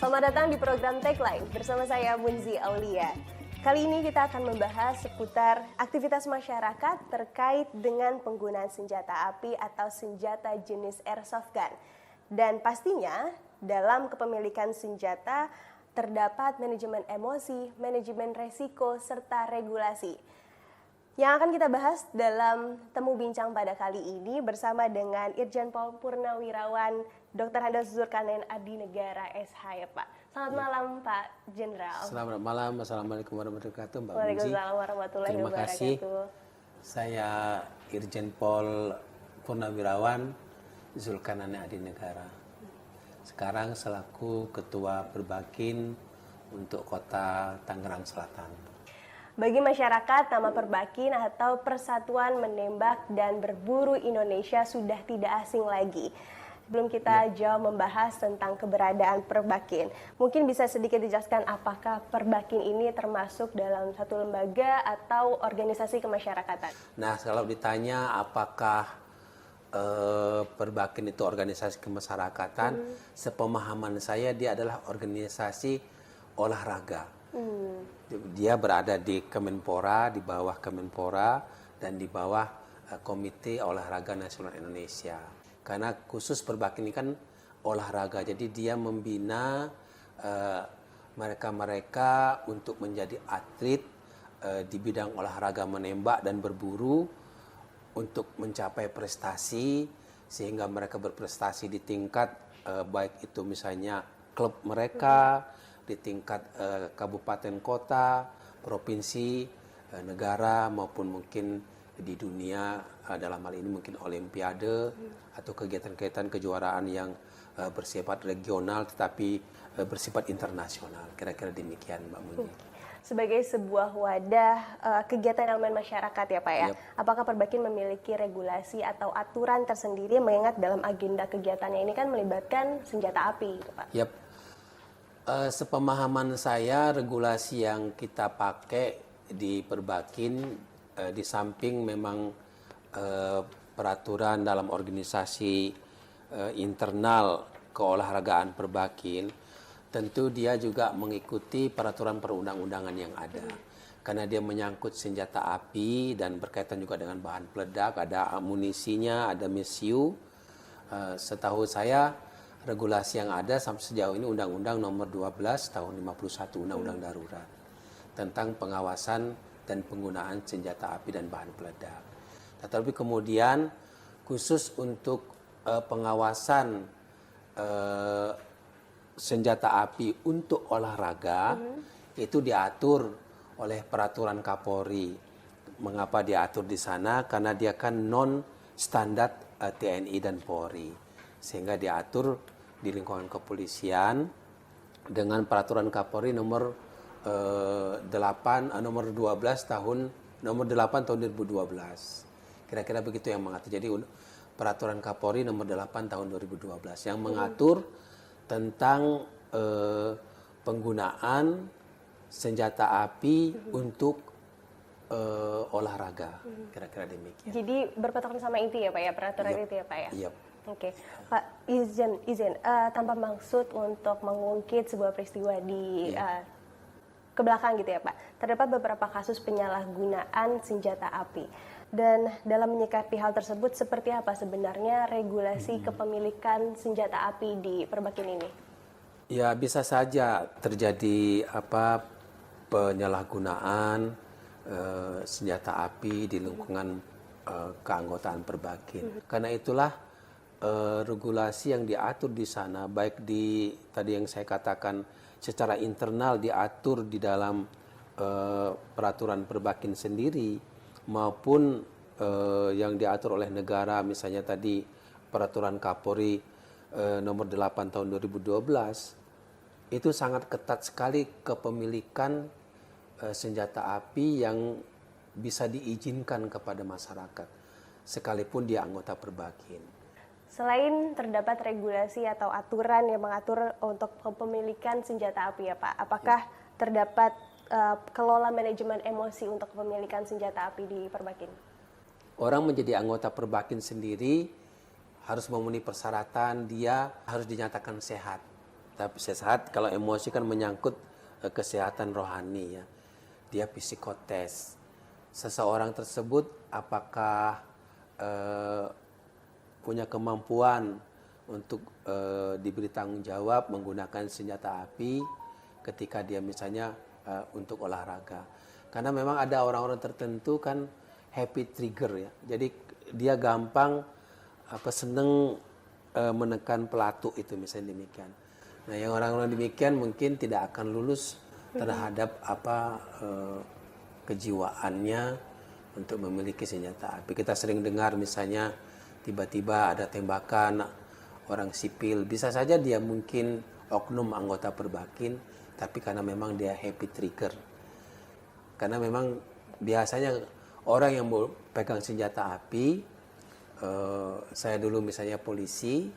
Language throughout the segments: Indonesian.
Selamat datang di program Tagline bersama saya Munzi Aulia. Kali ini kita akan membahas seputar aktivitas masyarakat terkait dengan penggunaan senjata api atau senjata jenis airsoft gun. Dan pastinya dalam kepemilikan senjata terdapat manajemen emosi, manajemen resiko, serta regulasi. Yang akan kita bahas dalam temu bincang pada kali ini bersama dengan Irjen Pol Purnawirawan Dr. Handoyo Zulkarnain Adinegara SH ya Pak. Selamat malam Pak Jenderal. Selamat malam, Assalamualaikum warahmatullahi wabarakatuh Mbak Munzi. Waalaikumsalam warahmatullahi Terima kasih. wabarakatuh. Saya Irjen Pol Purnawirawan Zulkarnain Adinegara. Sekarang selaku Ketua Perbakin untuk Kota Tangerang Selatan. Bagi masyarakat, nama Perbakin atau Persatuan Menembak dan Berburu Indonesia sudah tidak asing lagi. Sebelum kita jauh membahas tentang keberadaan Perbakin, mungkin bisa sedikit dijelaskan apakah Perbakin ini termasuk dalam satu lembaga atau organisasi kemasyarakatan? Nah, kalau ditanya apakah Perbakin itu organisasi kemasyarakatan, sepemahaman saya dia adalah organisasi olahraga. Dia berada di Kemenpora, di bawah Kemenpora, dan di bawah Komite Olahraga Nasional Indonesia. Karena khusus Perbakin ini kan olahraga, jadi dia membina mereka-mereka untuk menjadi atlet di bidang olahraga menembak dan berburu untuk mencapai prestasi, sehingga mereka berprestasi di tingkat baik itu misalnya klub mereka, di tingkat kabupaten kota, provinsi, negara maupun mungkin di dunia, dalam hal ini mungkin olimpiade atau kegiatan-kegiatan kejuaraan yang bersifat regional tetapi bersifat internasional. Kira-kira demikian Mbak Munzi. Sebagai sebuah wadah kegiatan elemen masyarakat ya Pak ya, apakah Perbakin memiliki regulasi atau aturan tersendiri mengingat dalam agenda kegiatannya ini kan melibatkan senjata api gitu Pak? Sepemahaman saya, regulasi yang kita pakai di Perbakin di samping memang peraturan dalam organisasi internal keolahragaan Perbakin, tentu dia juga mengikuti peraturan perundang-undangan yang ada. Karena dia menyangkut senjata api dan berkaitan juga dengan bahan peledak, ada amunisinya, ada mesiu. Setahu saya, regulasi yang ada sampai sejauh ini Undang-Undang Nomor 12 Tahun 51 Undang-Undang Darurat tentang pengawasan dan penggunaan senjata api dan bahan peledak. Tetapi kemudian khusus untuk pengawasan senjata api untuk olahraga itu diatur oleh peraturan Kapolri. Mengapa diatur di sana? Karena dia kan non standar TNI dan Polri. Sehingga diatur di lingkungan kepolisian dengan peraturan Kapolri nomor 12 tahun 2012. Kira-kira begitu yang mengatur. Jadi peraturan Kapolri nomor 8 tahun 2012 yang mengatur tentang penggunaan senjata api untuk olahraga. Kira-kira demikian. Jadi berpatokan sama itu ya Pak ya, peraturan itu ya Pak ya? Iya. Oke, Pak izin tanpa maksud untuk mengungkit sebuah peristiwa di ke belakang gitu ya Pak. Terdapat beberapa kasus penyalahgunaan senjata api. Dan dalam menyikapi hal tersebut seperti apa sebenarnya regulasi kepemilikan senjata api di Perbakin ini? Ya bisa saja terjadi penyalahgunaan senjata api di lingkungan keanggotaan Perbakin. Karena itulah regulasi yang diatur di sana, baik di tadi yang saya katakan secara internal diatur di dalam peraturan Perbakin sendiri, maupun yang diatur oleh negara, misalnya tadi peraturan Kapolri nomor 8 tahun 2012, itu sangat ketat sekali kepemilikan senjata api yang bisa diizinkan kepada masyarakat, sekalipun dia anggota Perbakin. Selain terdapat regulasi atau aturan yang mengatur untuk kepemilikan senjata api ya Pak, apakah terdapat kelola manajemen emosi untuk kepemilikan senjata api di Perbakin? Orang menjadi anggota Perbakin sendiri harus memenuhi persyaratan, dia harus dinyatakan sehat. Tapi sesaat kalau emosi kan menyangkut kesehatan rohani ya. Dia psikotes. Seseorang tersebut apakah punya kemampuan untuk diberi tanggung jawab menggunakan senjata api ketika dia misalnya untuk olahraga. Karena memang ada orang-orang tertentu kan happy trigger ya. Jadi dia gampang seneng menekan pelatu itu misalnya demikian. Nah, yang orang-orang demikian mungkin tidak akan lulus terhadap kejiwaannya untuk memiliki senjata api. Kita sering dengar misalnya tiba-tiba ada tembakan orang sipil, bisa saja dia mungkin oknum anggota Perbakin, tapi karena memang dia happy trigger. Karena memang biasanya orang yang mau pegang senjata api, saya dulu misalnya polisi,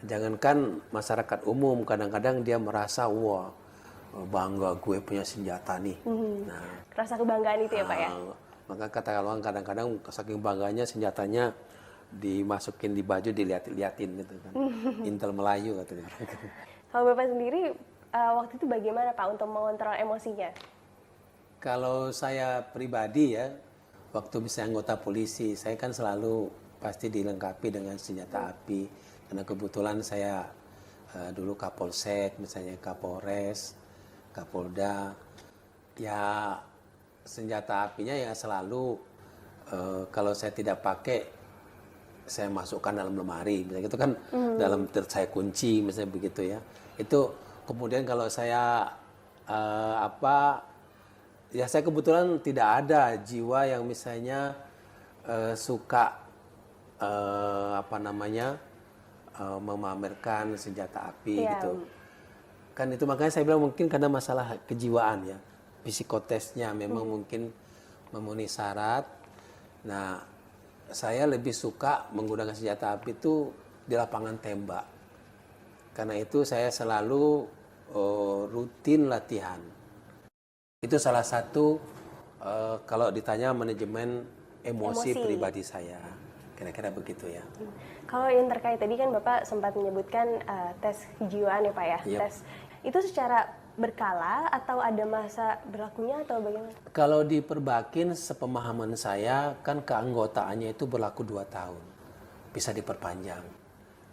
jangankan masyarakat umum, kadang-kadang dia merasa wah bangga gue punya senjata nih. Nah, rasa kebanggaan itu ya Pak ya? Maka kata orang kadang-kadang saking bangganya senjatanya dimasukin di baju dilihat-liatin gitu kan. Intel Melayu katanya. Kalau Bapak sendiri waktu itu bagaimana Pak untuk mengontrol emosinya? Kalau saya pribadi ya, waktu misalnya anggota polisi, saya kan selalu pasti dilengkapi dengan senjata api. Karena kebetulan saya dulu Kapolsek, misalnya Kapolres, Kapolda, ya senjata apinya ya selalu kalau saya tidak pakai, saya masukkan dalam lemari, misalnya itu kan dalam saya kunci, misalnya begitu ya. Itu kemudian kalau saya ya saya kebetulan tidak ada jiwa yang misalnya suka memamerkan senjata api gitu. Kan itu makanya saya bilang mungkin karena masalah kejiwaan ya, psikotesnya memang mungkin memenuhi syarat. Nah, saya lebih suka menggunakan senjata api itu di lapangan tembak. Karena itu saya selalu rutin latihan. Itu salah satu kalau ditanya manajemen emosi pribadi saya. Kira-kira begitu ya. Kalau yang terkait tadi kan Bapak sempat menyebutkan tes kejiwaan ya Pak ya. Yep. Tes itu secara berkala atau ada masa berlakunya atau bagaimana? Kalau di Perbakin sepemahaman saya kan keanggotaannya itu berlaku 2 tahun. Bisa diperpanjang.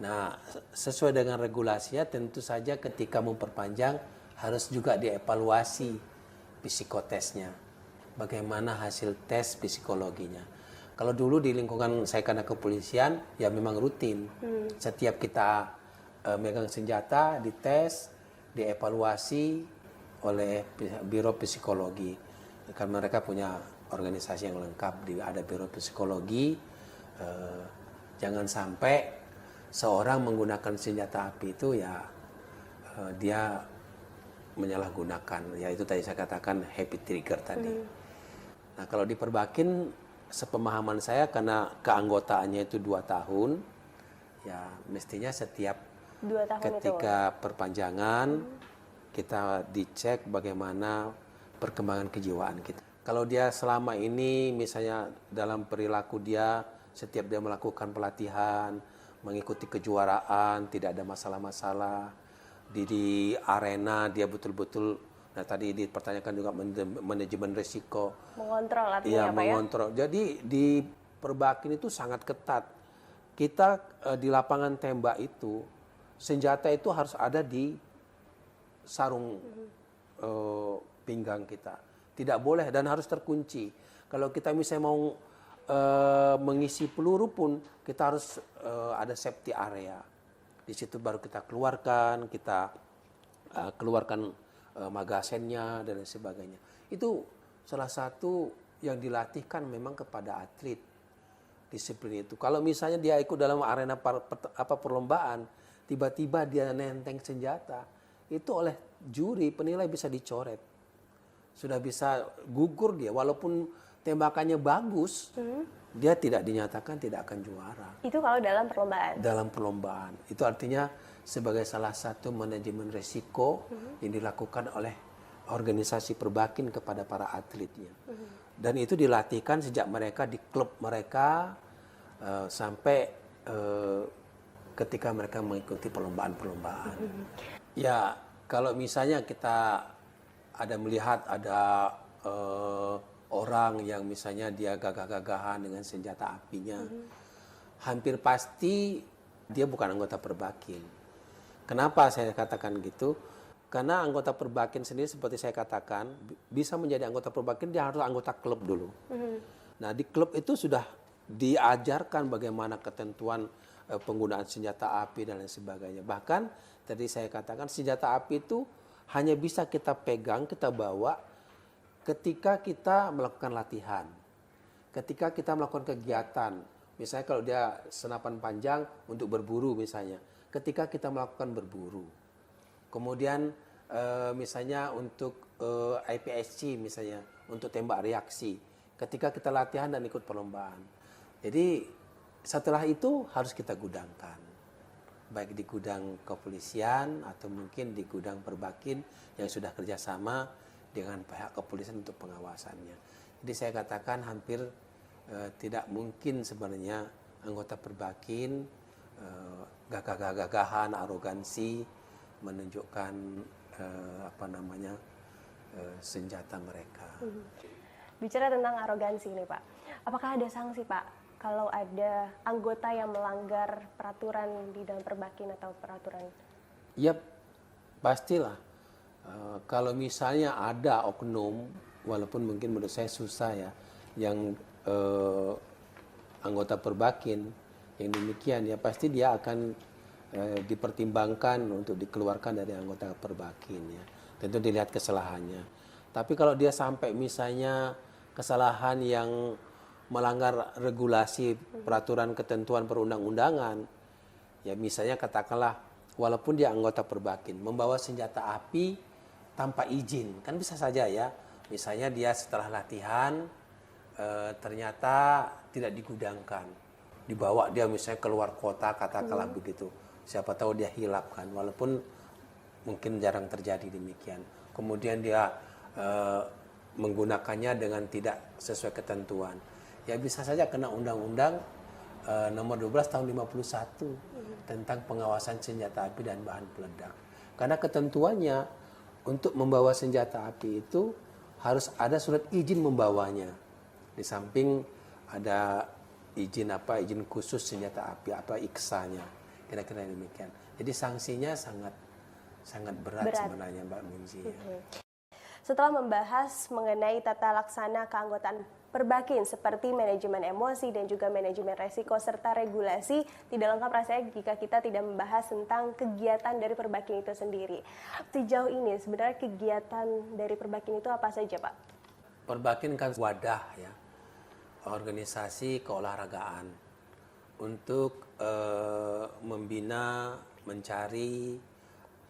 Nah, sesuai dengan regulasinya tentu saja ketika memperpanjang harus juga dievaluasi psikotesnya. Bagaimana hasil tes psikologinya. Kalau dulu di lingkungan saya karena kepolisian ya memang rutin. Setiap kita megang senjata dites, dievaluasi oleh Biro Psikologi. Karena mereka punya organisasi yang lengkap, ada Biro Psikologi. Jangan sampai seorang menggunakan senjata api itu ya dia menyalahgunakan. Ya itu tadi saya katakan happy trigger tadi. Nah kalau di Perbakin sepemahaman saya karena keanggotaannya itu 2 tahun, ya mestinya setiap 2 tahun ketika perpanjangan kita dicek bagaimana perkembangan kejiwaan kita. Kalau dia selama ini misalnya dalam perilaku dia setiap dia melakukan pelatihan, mengikuti kejuaraan, tidak ada masalah-masalah di arena dia betul-betul. Nah tadi dipertanyakan juga manajemen risiko. Mengontrol artinya ya, apa ya? mengontrol. Jadi di Perbakin itu sangat ketat. Kita di lapangan tembak itu senjata itu harus ada di sarung pinggang kita. Tidak boleh dan harus terkunci. Kalau kita misalnya mau mengisi peluru pun kita harus ada safety area. Di situ baru kita keluarkan, magasennya dan sebagainya. Itu salah satu yang dilatihkan memang kepada atlet disiplin itu. Kalau misalnya dia ikut dalam arena perlombaan, tiba-tiba dia nenteng senjata, itu oleh juri penilai bisa dicoret. Sudah bisa gugur dia, walaupun tembakannya bagus, dia tidak dinyatakan tidak akan juara. Itu kalau dalam perlombaan? Dalam perlombaan. Itu artinya sebagai salah satu manajemen risiko yang dilakukan oleh organisasi Perbakin kepada para atletnya. Dan itu dilatihkan sejak mereka di klub mereka sampai ketika mereka mengikuti perlombaan-perlombaan. Ya, kalau misalnya kita ada melihat ada orang yang misalnya dia gagah-gagahan dengan senjata apinya, hampir pasti dia bukan anggota Perbakin. Kenapa saya katakan gitu? Karena anggota Perbakin sendiri seperti saya katakan, bisa menjadi anggota Perbakin dia harus anggota klub dulu. Nah, di klub itu sudah diajarkan bagaimana ketentuan penggunaan senjata api dan lain sebagainya. Bahkan tadi saya katakan senjata api itu hanya bisa kita pegang, kita bawa ketika kita melakukan latihan. Ketika kita melakukan kegiatan. Misalnya kalau dia senapan panjang untuk berburu misalnya. Ketika kita melakukan berburu. Kemudian misalnya untuk IPSC misalnya, untuk tembak reaksi. Ketika kita latihan dan ikut perlombaan. Jadi setelah itu harus kita gudangkan. Baik di gudang kepolisian atau mungkin di gudang Perbakin yang sudah kerjasama dengan pihak kepolisian untuk pengawasannya. Jadi saya katakan hampir tidak mungkin sebenarnya anggota Perbakin gagah-gagahan, arogansi menunjukkan senjata mereka. Bicara tentang arogansi nih Pak, apakah ada sanksi Pak kalau ada anggota yang melanggar peraturan di dalam Perbakin atau peraturan? Yap, pastilah. Kalau misalnya ada oknum, walaupun mungkin menurut saya susah ya, yang anggota Perbakin yang demikian ya pasti dia akan dipertimbangkan untuk dikeluarkan dari anggota Perbakin ya. Tentu dilihat kesalahannya. Tapi kalau dia sampai misalnya kesalahan yang melanggar regulasi peraturan ketentuan perundang-undangan, ya misalnya katakanlah walaupun dia anggota Perbakin membawa senjata api tanpa izin, kan bisa saja ya. Misalnya dia setelah latihan ternyata tidak digudangkan, dibawa dia misalnya keluar kota katakanlah begitu. Siapa tahu dia hilap kan, walaupun mungkin jarang terjadi demikian. Kemudian dia menggunakannya dengan tidak sesuai ketentuan. Ya bisa saja kena undang-undang nomor 12 tahun 51 tentang pengawasan senjata api dan bahan peledak. Karena ketentuannya untuk membawa senjata api itu harus ada surat izin membawanya. Di samping ada izin khusus senjata api, IKSA-nya. Kira-kira demikian. Jadi sanksinya sangat berat sebenarnya Mbak Munzi. Setelah membahas mengenai tata laksana keanggotaan Perbakin seperti manajemen emosi dan juga manajemen resiko serta regulasi, tidak lengkap rasanya jika kita tidak membahas tentang kegiatan dari Perbakin itu sendiri. Sejauh ini sebenarnya kegiatan dari Perbakin itu apa saja Pak? Perbakin kan wadah ya, organisasi keolahragaan untuk membina, mencari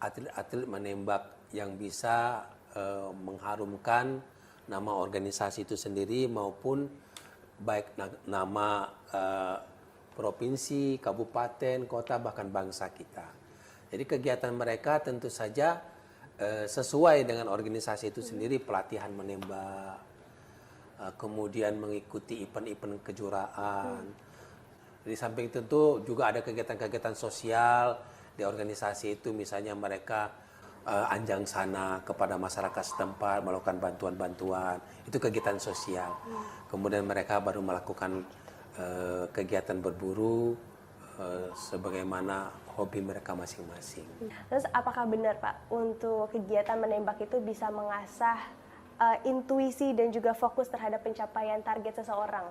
atlet-atlet menembak yang bisa mengharumkan nama organisasi itu sendiri maupun baik nama provinsi, kabupaten, kota, bahkan bangsa kita. Jadi kegiatan mereka tentu saja sesuai dengan organisasi itu sendiri, pelatihan menembak, kemudian mengikuti event-event kejuaraan. Di samping tentu juga ada kegiatan-kegiatan sosial di organisasi itu, misalnya mereka anjang sana kepada masyarakat setempat, melakukan bantuan-bantuan, itu kegiatan sosial. Kemudian mereka baru melakukan kegiatan berburu sebagaimana hobi mereka masing-masing. Terus apakah benar Pak, untuk kegiatan menembak itu bisa mengasah intuisi dan juga fokus terhadap pencapaian target seseorang?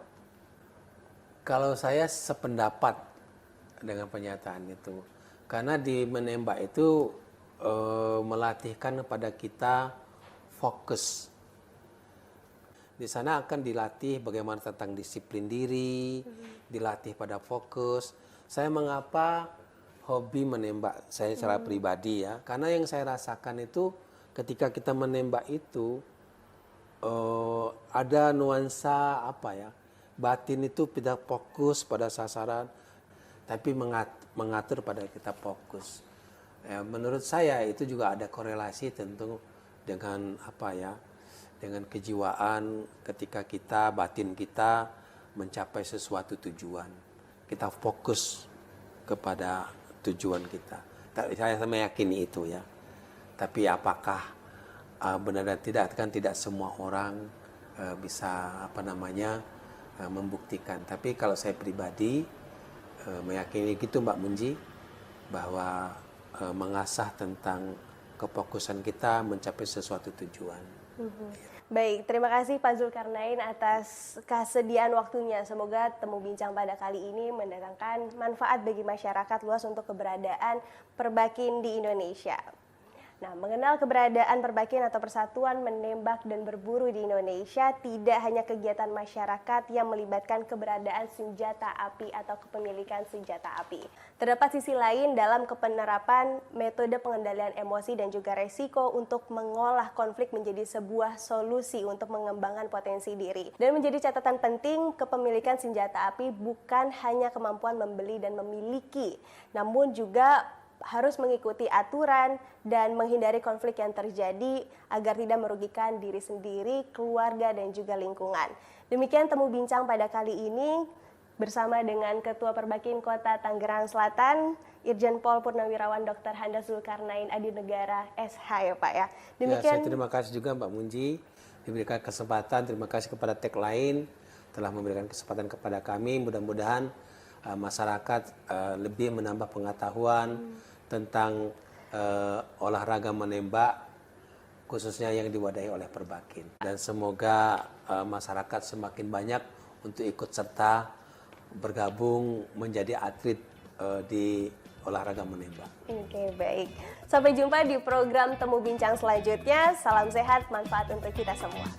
Kalau saya sependapat dengan pernyataan itu, karena di menembak itu melatihkan kepada kita fokus. Di sana akan dilatih bagaimana tentang disiplin diri, dilatih pada fokus. Saya mengapa hobi menembak saya secara pribadi ya, karena yang saya rasakan itu ketika kita menembak itu ada nuansa batin itu tidak fokus pada sasaran, tapi mengatur pada kita fokus. Ya, menurut saya itu juga ada korelasi tentu dengan dengan kejiwaan ketika batin kita mencapai sesuatu tujuan. Kita fokus kepada tujuan kita. Saya meyakini itu ya. Tapi apakah benar dan tidak, kan tidak semua orang bisa membuktikan. Tapi kalau saya pribadi meyakini gitu Mbak Munji, bahwa mengasah tentang kefokusan kita mencapai sesuatu tujuan. Baik, terima kasih Pak Zulkarnain atas kesediaan waktunya. Semoga temu bincang pada kali ini mendatangkan manfaat bagi masyarakat luas untuk keberadaan Perbakin di Indonesia. Nah, mengenal keberadaan Perbakin atau Persatuan Menembak dan Berburu di Indonesia tidak hanya kegiatan masyarakat yang melibatkan keberadaan senjata api atau kepemilikan senjata api. Terdapat sisi lain dalam penerapan metode pengendalian emosi dan juga resiko untuk mengolah konflik menjadi sebuah solusi untuk mengembangkan potensi diri. Dan menjadi catatan penting, kepemilikan senjata api bukan hanya kemampuan membeli dan memiliki, namun juga harus mengikuti aturan dan menghindari konflik yang terjadi agar tidak merugikan diri sendiri, keluarga, dan juga lingkungan. Demikian temu bincang pada kali ini bersama dengan Ketua Perbakin Kota Tangerang Selatan, Irjen Pol Purnawirawan Dr. Handa Zulkarnain Adinegara SH ya Pak ya. Demikian. Saya terima kasih juga Mbak Munji diberikan kesempatan, terima kasih kepada Tech Lain telah memberikan kesempatan kepada kami. Mudah-mudahan masyarakat lebih menambah pengetahuan tentang olahraga menembak, khususnya yang diwadahi oleh Perbakin. Dan semoga masyarakat semakin banyak untuk ikut serta bergabung menjadi atlet di olahraga menembak. Oke, baik. Sampai jumpa di program Temu Bincang selanjutnya. Salam sehat, manfaat untuk kita semua.